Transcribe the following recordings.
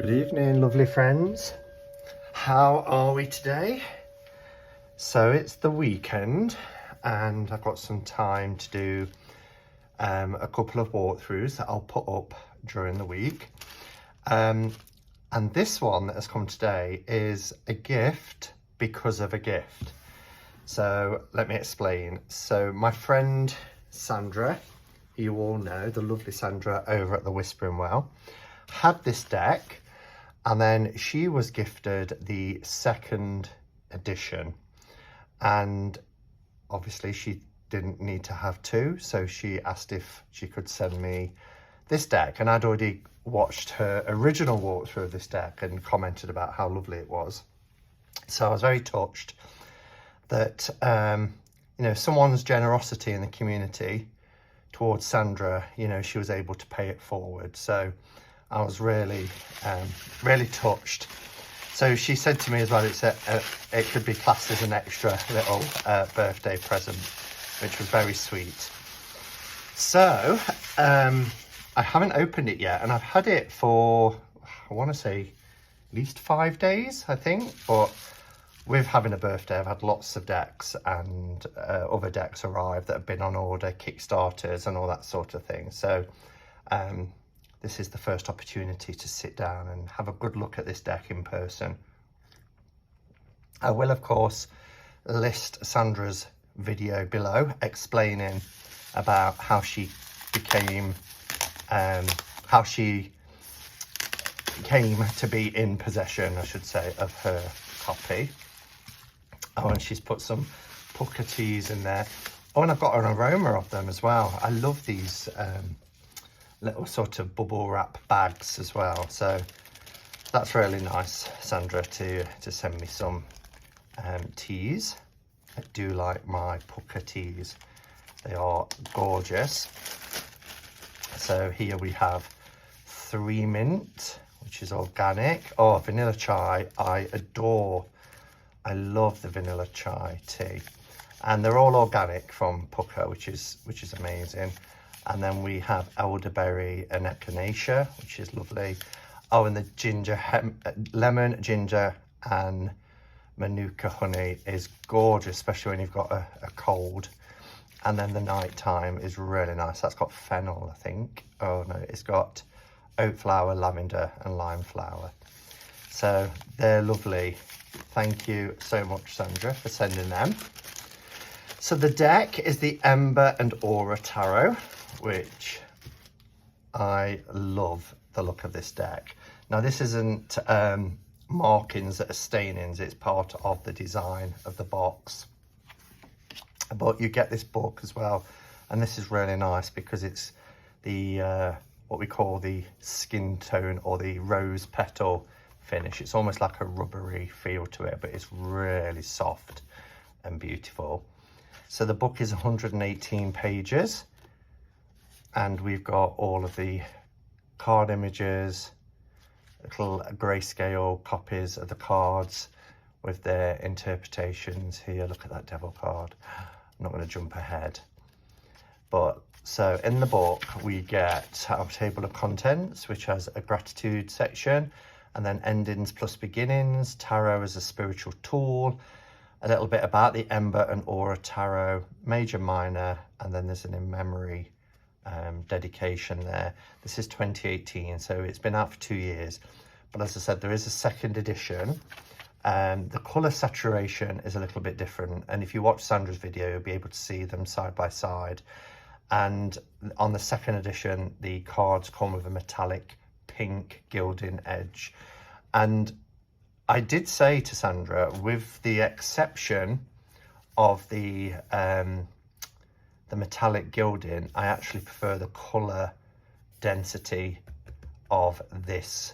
Good evening, lovely friends. How are we today? So it's the weekend and I've got some time to do a couple of walkthroughs that I'll put up during the week. And this one that has come today is a gift because of a gift. So let me explain. So my friend Sandra, who you all know, the lovely Sandra over at the Whispering Well, had this deck. And then she was gifted the second edition, and obviously she didn't need to have two, so she asked if she could send me this deck, and I'd already watched her original walkthrough of this deck and commented about how lovely it was. So I was very touched that you know, someone's generosity in the community towards Sandra, you know, she was able to pay it forward. So I was really, really touched. So she said to me as well, it could be classed as an extra little birthday present, which was very sweet. So I haven't opened it yet, and I've had it for, I want to say, at least 5 days, I think. But with having a birthday, I've had lots of decks and other decks arrive that have been on order, Kickstarters and all that sort of thing. So this is the first opportunity to sit down and have a good look at this deck in person. I will, of course, list Sandra's video below explaining about how she came to be in possession, I should say, of her copy. Oh, and she's put some pucker teas in there. Oh, and I've got an aroma of them as well. I love these little sort of bubble wrap bags as well, so that's really nice, Sandra, to send me some teas. I do like my pucker teas, they are gorgeous. So here we have 3 mint, which is organic. Oh, vanilla chai, I love the vanilla chai tea, and they're all organic from Pucker, which is amazing. And then we have elderberry and echinacea, which is lovely. Oh, and the ginger, lemon, ginger, and manuka honey is gorgeous, especially when you've got a cold. And then the nighttime is really nice. That's got fennel, I think. Oh no, it's got oat flower, lavender, and lime flower. So they're lovely. Thank you so much, Sandra, for sending them. So the deck is the Ember and Aura Tarot, which I love the look of this deck. Now, this isn't markings that are stainings, it's part of the design of the box. But you get this book as well, and this is really nice because it's the what we call the skin tone or the rose petal finish. It's almost like a rubbery feel to it, but it's really soft and beautiful. So the book is 118 pages. And we've got all of the card images, little grayscale copies of the cards with their interpretations here. Look at that devil card. I'm not going to jump ahead. But so in the book, we get our table of contents, which has a gratitude section, and then endings plus beginnings, tarot as a spiritual tool, a little bit about the Ember and Aura Tarot, major, minor, and then there's an in memory dedication there. This is 2018, so it's been out for 2 years, but as I said, there is a second edition. The color saturation is a little bit different, and if you watch Sandra's video, you'll be able to see them side by side. And on the second edition, the cards come with a metallic pink gilding edge. And I did say to Sandra, with the exception of the metallic gilding, I actually prefer the colour density of this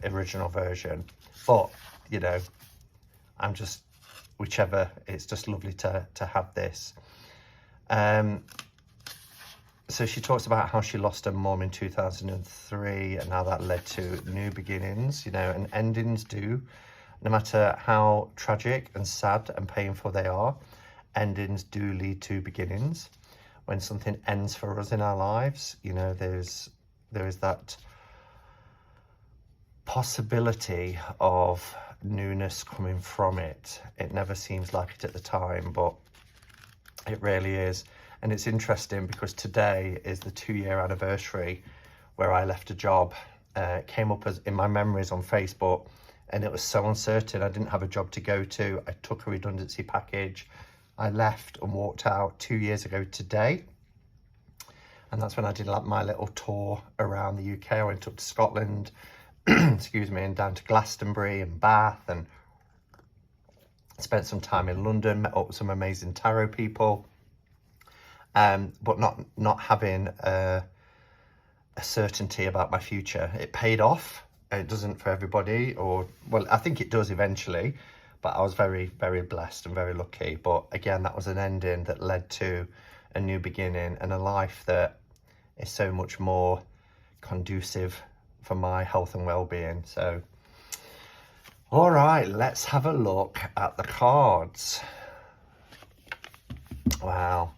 original version. But, you know, I'm just, whichever, it's just lovely to have this. So she talks about how she lost her mum in 2003 and how that led to new beginnings, you know, and endings do. No matter how tragic and sad and painful they are, endings do lead to beginnings. When something ends for us in our lives, you know, there is that possibility of newness coming from it. It never seems like it at the time, but it really is. And it's interesting because today is the 2-year anniversary where I left a job. It came up as in my memories on Facebook, and it was so uncertain. I didn't have a job to go to. I took a redundancy package. I left and walked out 2 years ago today. And that's when I did like my little tour around the UK. I went up to Scotland, excuse me, and down to Glastonbury and Bath, and spent some time in London, met up with some amazing tarot people. But not having a certainty about my future. It paid off. It doesn't for everybody, or, well, I think it does eventually, but I was very, very blessed and very lucky. But again, that was an ending that led to a new beginning and a life that is so much more conducive for my health and well-being. So, all right, let's have a look at the cards. Wow.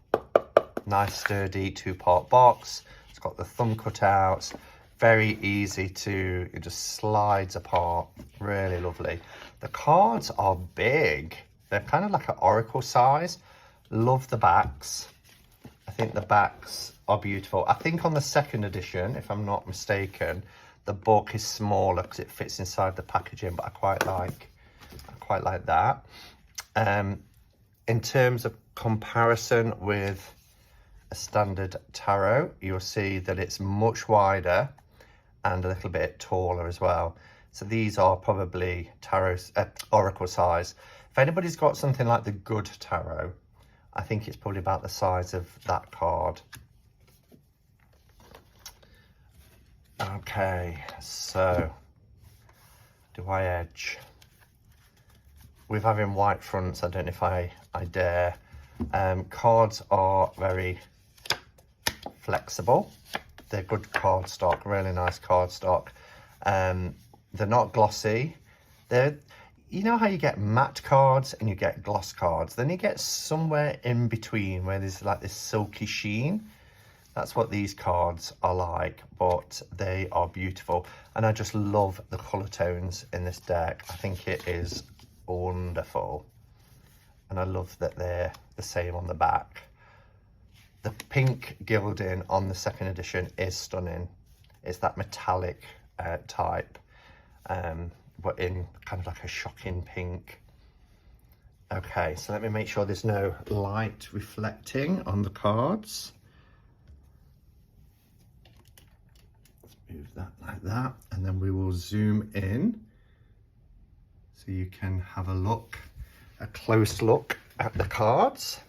Nice sturdy 2-part box. It's got the thumb cutouts. Very easy to, it just slides apart. Really lovely. The cards are big. They're kind of like an oracle size. Love the backs. I think the backs are beautiful. I think on the 2nd edition, if I'm not mistaken, the book is smaller because it fits inside the packaging, but I quite like that. In terms of comparison with a standard tarot, you'll see that it's much wider and a little bit taller as well. So these are probably tarot oracle size. If anybody's got something like the good tarot, I think it's probably about the size of that card. Okay, so do I edge? With having white fronts, I don't know if I dare. Cards are very flexible. They're good cardstock, really nice cardstock. They're not glossy. You know how you get matte cards and you get gloss cards, then you get somewhere in between where there's like this silky sheen. That's what these cards are like, but they are beautiful. And I just love the colour tones in this deck. I think it is wonderful. And I love that they're the same on the back. The pink gilding on the 2nd edition is stunning. It's that metallic type, but in kind of like a shocking pink. Okay, so let me make sure there's no light reflecting on the cards. Let's move that like that, and then we will zoom in so you can have a close look at the cards.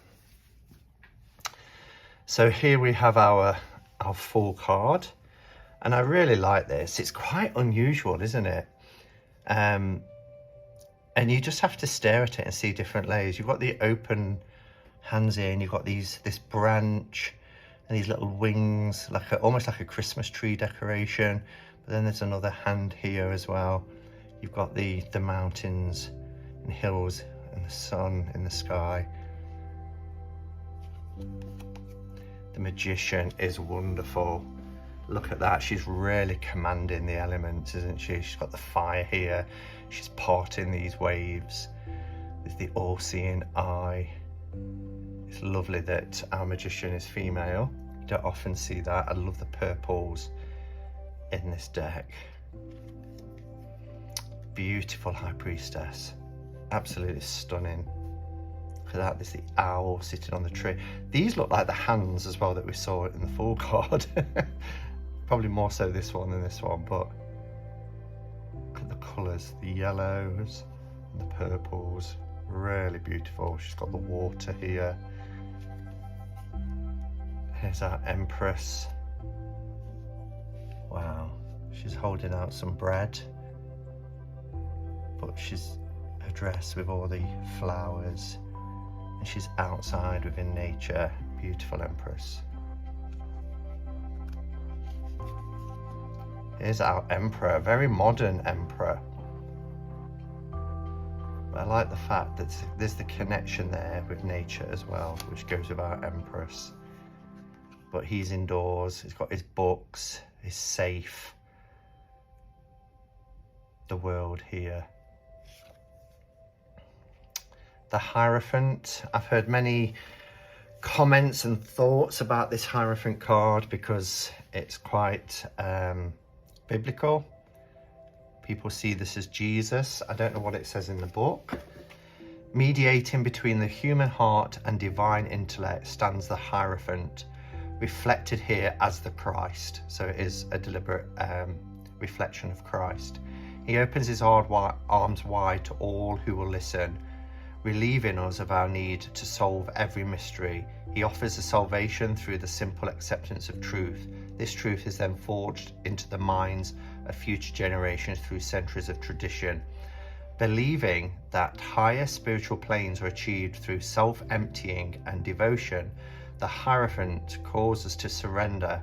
So here we have our full card, and I really like this. It's quite unusual, isn't it? And you just have to stare at it and see different layers. You've got the open hands here, and you've got this branch and these little wings, almost like a Christmas tree decoration. But then there's another hand here as well. You've got the mountains and hills and the sun in the sky. The Magician is wonderful. Look at that. She's really commanding the elements, isn't she? She's got the fire here. She's parting these waves. There's the all-seeing eye. It's lovely that our Magician is female. You don't often see that. I love the purples in this deck. Beautiful High Priestess. Absolutely stunning. Look at that, there's the owl sitting on the tree. These look like the hands as well that we saw in the full card. Probably more so this one than this one, but look at the colours, the yellows and the purples. Really beautiful. She's got the water here. Here's our Empress. Wow, she's holding out some bread, but she's her dress with all the flowers, and she's outside within nature. Beautiful Empress. Here's our Emperor, a very modern Emperor. But I like the fact that there's the connection there with nature as well, which goes with our Empress. But he's indoors, he's got his books, his safe. the world here. The Hierophant. I've heard many comments and thoughts about this Hierophant card because it's quite biblical. People see this as Jesus. I don't know what it says in the book. Mediating between the human heart and divine intellect stands the Hierophant, reflected here as the Christ. So it is a deliberate reflection of Christ. He opens his arms wide to all who will listen, relieving us of our need to solve every mystery. He offers a salvation through the simple acceptance of truth. This truth is then forged into the minds of future generations through centuries of tradition. Believing that higher spiritual planes are achieved through self-emptying and devotion, the Hierophant calls us to surrender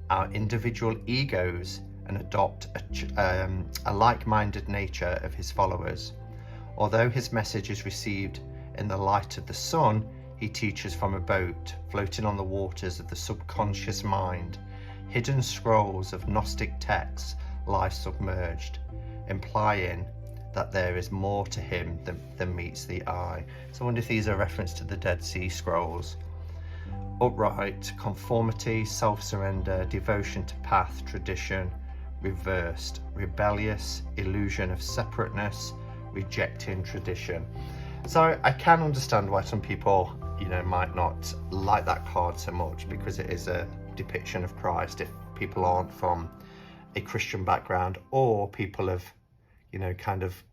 our individual egos and adopt a like-minded nature of his followers. Although his message is received in the light of the sun, he teaches from a boat floating on the waters of the subconscious mind. Hidden scrolls of Gnostic texts lie submerged, implying that there is more to him than meets the eye. So I wonder if these are a reference to the Dead Sea Scrolls. Upright, conformity, self-surrender, devotion to path, tradition. Reversed, rebellious, illusion of separateness, rejecting tradition. So I can understand why some people, might not like that card so much, because it is a depiction of Christ. If people aren't from a Christian background, or people have, kind of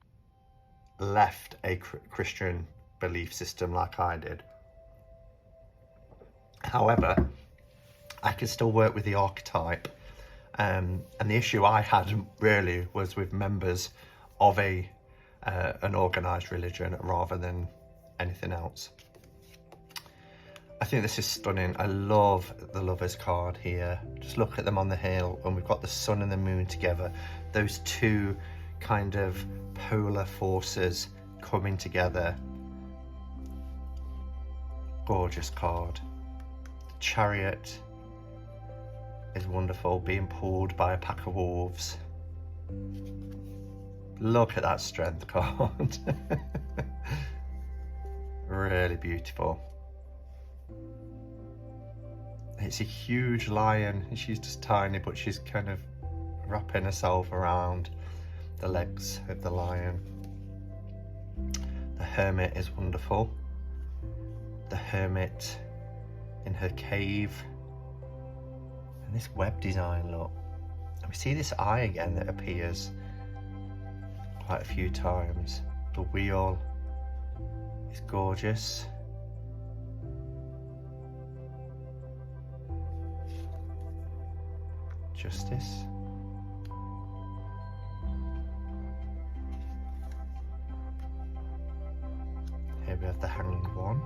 left a Christian belief system like I did. However, I can still work with the archetype. And the issue I had really was with members of an organised religion rather than anything else. I think this is stunning. I love the Lovers card here. Just look at them on the hill, and we've got the sun and the moon together. Those two kind of polar forces coming together. Gorgeous card. The Chariot is wonderful, being pulled by a pack of wolves. Look at that Strength card. Really beautiful. It's a huge lion, and she's just tiny, but she's kind of wrapping herself around the legs of the lion. The Hermit is wonderful. The Hermit in her cave. And this web design, look. And we see this eye again that appears quite a few times. The wheel is gorgeous. Justice. Here we have the Hanged One.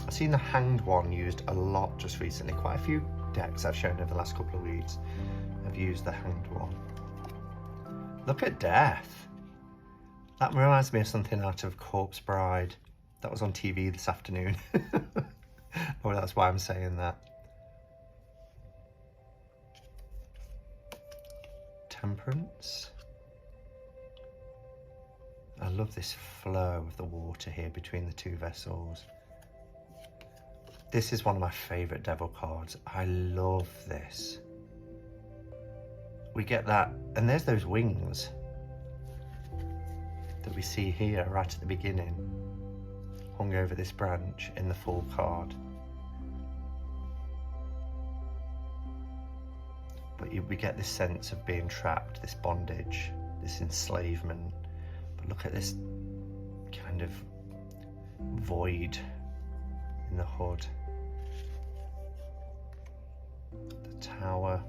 I've seen the Hanged One used a lot just recently. Quite a few decks I've shown over the last couple of weeks have used the Hanged One. Look at Death. That reminds me of something out of Corpse Bride. That was on TV this afternoon. Oh, that's why I'm saying that. Temperance. I love this flow of the water here between the two vessels. This is one of my favourite Devil cards. I love this. We get that, and there's those wings that we see here right at the beginning, hung over this branch in the full card. But we get this sense of being trapped, this bondage, this enslavement. But look at this kind of void in the hood. The Tower.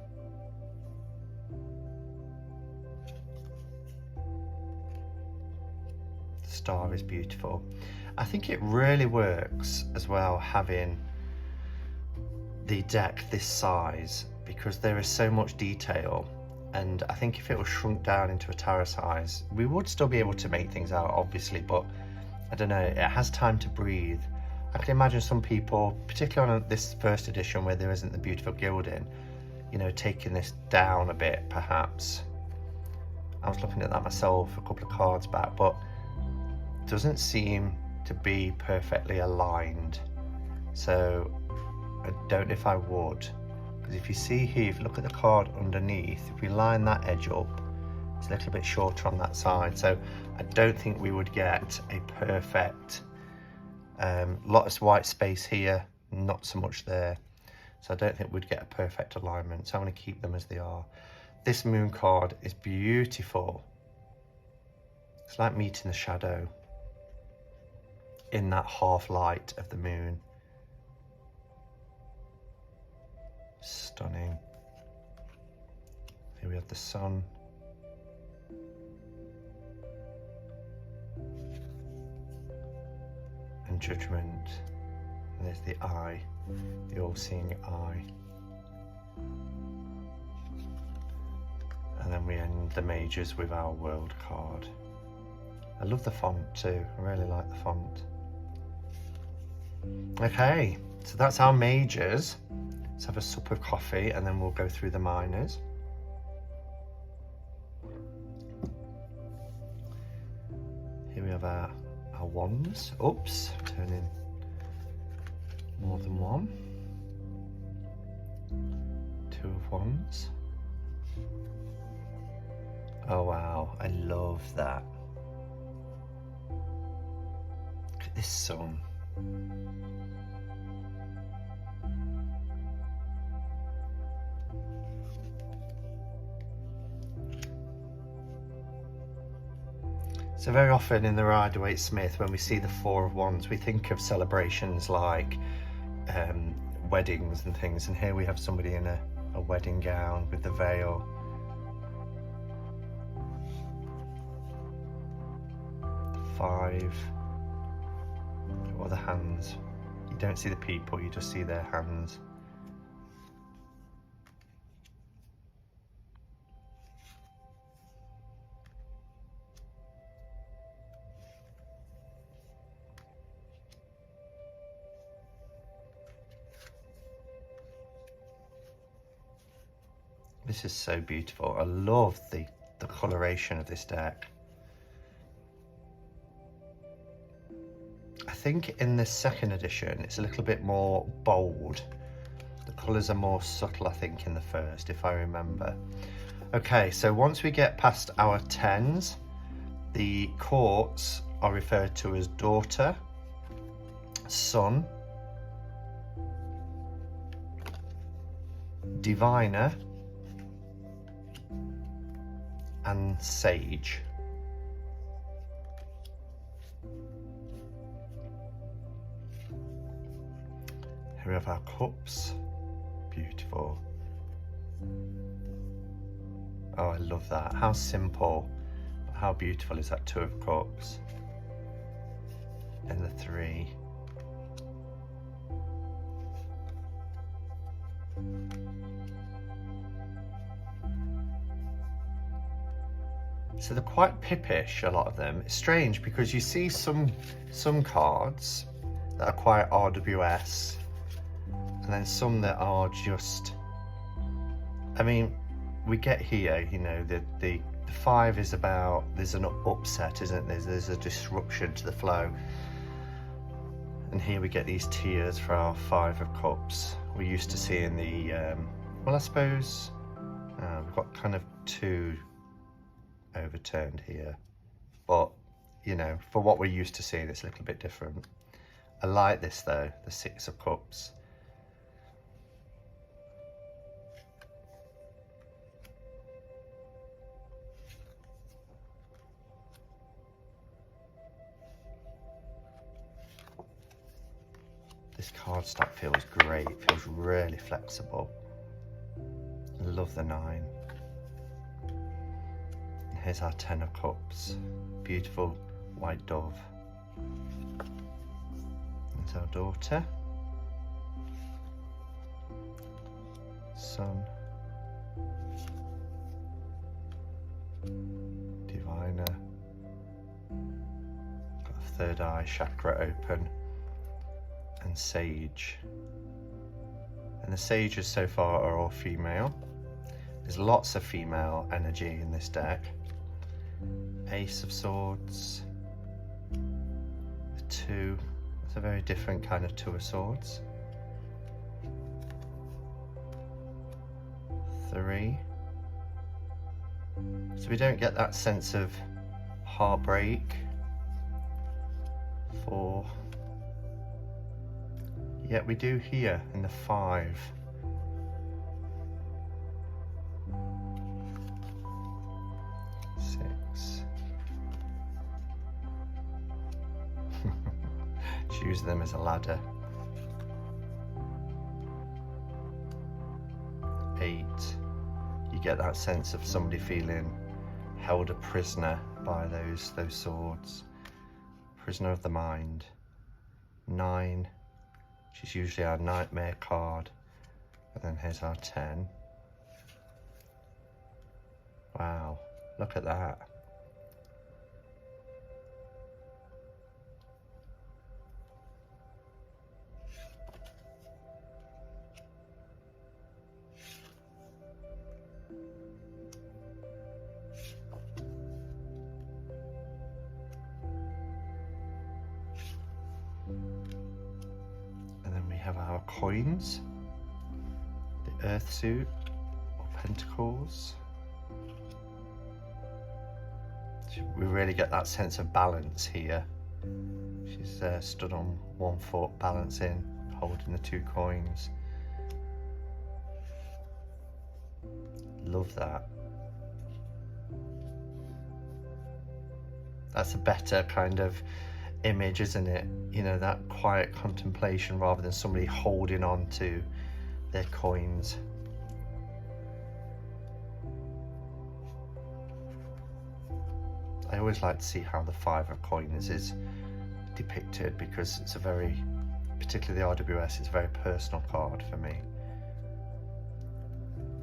The Star is beautiful. I think it really works as well having the deck this size, because there is so much detail, and I think if it was shrunk down into a tarot size, we would still be able to make things out, obviously, but I don't know, it has time to breathe. I can imagine some people, particularly on this first edition where there isn't the beautiful gilding, taking this down a bit perhaps, I was looking at that myself a couple of cards back, but it doesn't seem to be perfectly aligned. So I don't know if I would, because if you see here, if you look at the card underneath, if we line that edge up, it's a little bit shorter on that side. So I don't think we would get a perfect, lot of white space here, not so much there. So I don't think we'd get a perfect alignment. So I'm going to keep them as they are. This moon card is beautiful. It's like meeting the shadow in that half light of the moon. Stunning. Here we have the sun. And judgment. And there's the eye, the all-seeing eye. And then we end the majors with our world card. I love the font too. I really like the font. Okay, so that's our majors. Let's have a sup of coffee and then we'll go through the minors. Here we have our wands. Oops, turning more than one. Two of wands. Oh wow, I love that. Look at this sun. So very often in the Rider-Waite-Smith, when we see the Four of Wands, we think of celebrations like weddings and things, and here we have somebody in a wedding gown with the veil. Five. What are the hands? You don't see the people, you just see their hands. This is so beautiful. I love the coloration of this deck. I think in the second edition, it's a little bit more bold. The colours are more subtle, I think, in the first, if I remember. Okay, so once we get past our tens, the courts are referred to as daughter, son, diviner, and sage. Here we have our cups. Beautiful. Oh, I love that. How simple. How beautiful is that Two of Cups? And the three. So they're quite pippish, a lot of them. It's strange because you see some cards that are quite RWS, and then some that are just, I mean, we get here, you know, the five is about, there's an upset, isn't there? There's a disruption to the flow. And here we get these tears for our Five of Cups. We used to see in the, well, I suppose, we've got kind of two overturned here, but you know, for what we're used to seeing, it's a little bit different. I like this though, the Six of Cups. This cardstock feels great, feels really flexible. I love the 9. Here's our 10 of Cups, beautiful white dove. That's our daughter, sun, diviner, got a third eye chakra open, and sage. And the sages so far are all female. There's lots of female energy in this deck. Ace of Swords, the 2, it's a very different kind of 2 of Swords, 3, so we don't get that sense of heartbreak, 4, yet we do here in the 5. 6. Just use them as a ladder. 8. You get that sense of somebody feeling held a prisoner by those swords. Prisoner of the mind. 9, which is usually our nightmare card. And then here's our 10. Wow, look at that. And then we have our coins, the Earth Suit, or Pentacles. We really get that sense of balance here. She's stood on 1 foot, balancing, holding the 2 coins. Love that. That's a better kind of image, isn't it? You know, that quiet contemplation rather than somebody holding on to their coins. I always like to see how the 5 of coins is depicted, because it's a very, particularly the RWS, it's a very personal card for me.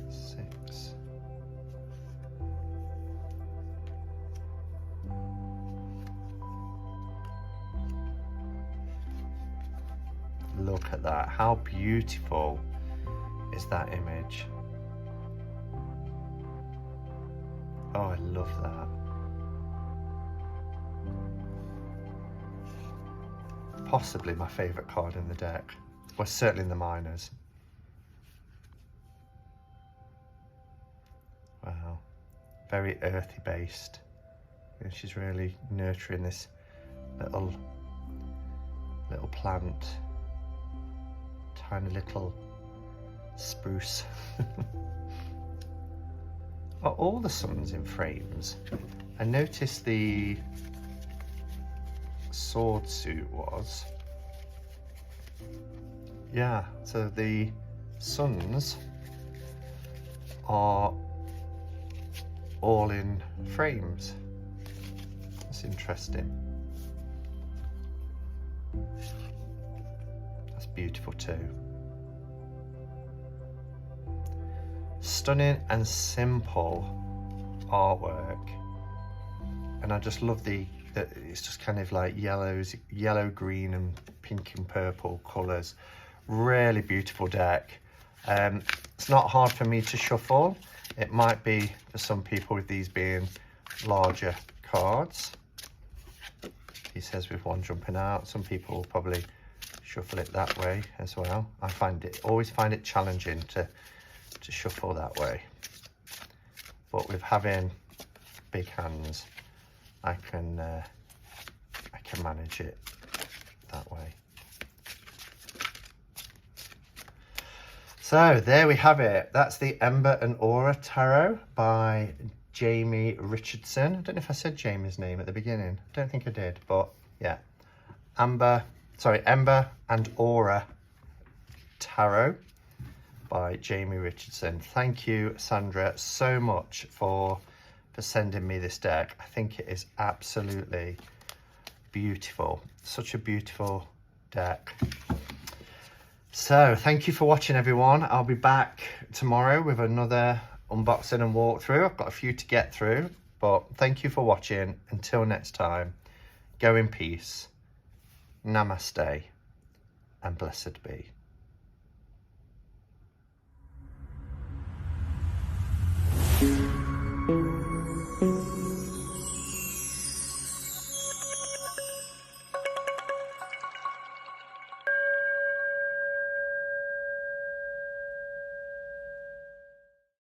6. Look at that. How beautiful is that image? Oh, I love that. Possibly my favourite card in the deck. Well, certainly in the minors. Wow. Very earthy based. And she's really nurturing this little plant. Tiny little spruce. Are all the suns in frames? I noticed the sword suit was. Yeah, so the suns are all in frames. That's interesting. That's beautiful too. Stunning and simple artwork, and I just love it's just kind of like yellow, green and pink and purple colours. Really beautiful deck. It's not hard for me to shuffle. It might be for some people with these being larger cards. He says with 1 jumping out. Some people will probably shuffle it that way as well. I always find it challenging to shuffle that way. But with having big hands, I can manage it that way. So there we have it. That's the Ember and Aura Tarot by Jamie Richardson. I don't know if I said Jamie's name at the beginning. I don't think I did, but yeah. Ember and Aura Tarot by Jamie Richardson. Thank you, Sandra, so much for sending me this deck. I think it is absolutely beautiful. Such a beautiful deck. So thank you for watching, everyone. I'll be back tomorrow with another unboxing and walkthrough. I've got a few to get through, but thank you for watching. Until next time, go in peace. Namaste and blessed be.